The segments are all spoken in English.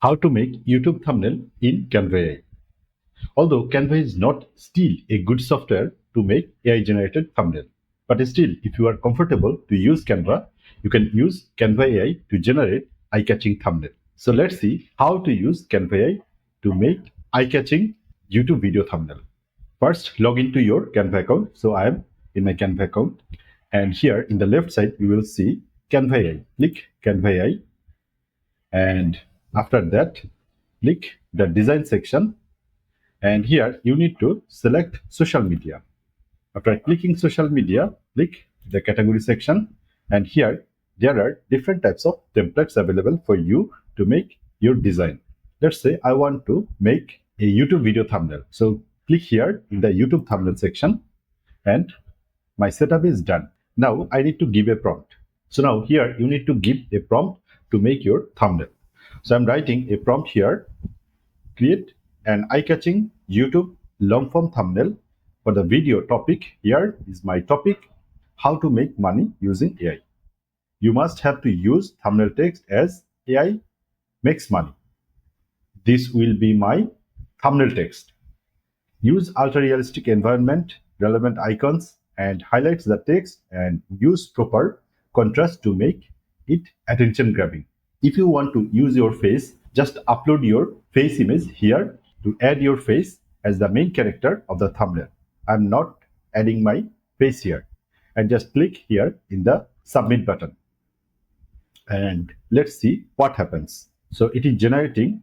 How to make YouTube thumbnail in Canva AI. Although Canva is not still a good software to make AI generated thumbnail, but still if you are comfortable to use Canva, you can use Canva AI to generate eye-catching thumbnail. So let's see how to use Canva AI to make eye-catching YouTube video thumbnail. First, log into your Canva account. So I am in my Canva account, and here in the left side you will see Canva AI. Click Canva AI, and after that click the design section, and here you need to select social media. After clicking social media, click the category section, and here there are different types of templates available for you to make your design. Let's say I want to make a YouTube video thumbnail, so click here in the YouTube thumbnail section, and my setup is done. Now I need to give a prompt. So now here you need to give a prompt to make your thumbnail. So I'm writing a prompt here: create an eye-catching YouTube long-form thumbnail for the video topic. Here is my topic: how to make money using AI. You must have to use thumbnail text as AI makes money. This will be my thumbnail text. Use ultra-realistic environment, relevant icons, and highlights the text, and use proper contrast to make it attention-grabbing. If you want to use your face, just upload your face image here to add your face as the main character of the thumbnail. I'm not adding my face here. And just click here in the submit button. And let's see what happens. So it is generating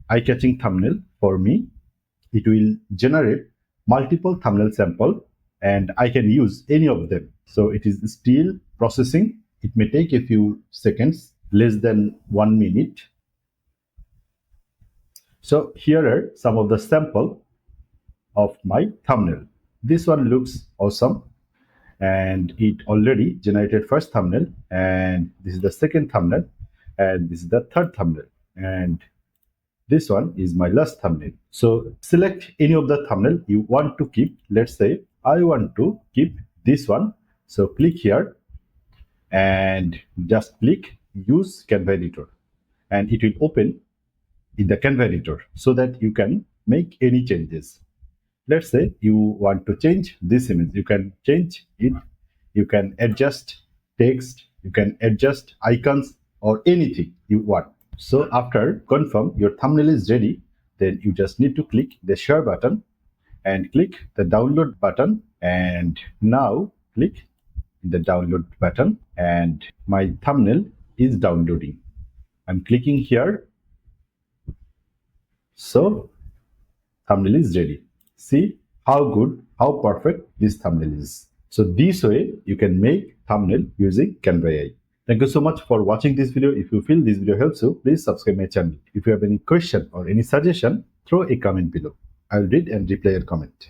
eye-catching thumbnail for me. It will generate multiple thumbnail sample, and I can use any of them. So it is still processing. It may take a few seconds, less than 1 minute. So here are some of the sample of my thumbnail. This one looks awesome, and it already generated first thumbnail, and this is the second thumbnail, and this is the third thumbnail, and this one is my last thumbnail. So select any of the thumbnail you want to keep. Let's say I want to keep this one. So click here and just click use Canva editor, and it will open in the Canva editor so that you can make any changes. Let's say you want to change this image. You can change it. You can adjust text. You can adjust icons or anything you want. So after confirm your thumbnail is ready, then you just need to click the share button and click the download button, and now click the download button, and my thumbnail is downloading. I'm clicking here. So thumbnail is ready. See how good, how perfect this thumbnail is. So this way you can make thumbnail using Canva AI. Thank you so much for watching this video. If you feel this video helps you, please subscribe my channel. If you have any question or any suggestion, throw a comment below. I'll read and reply your comment.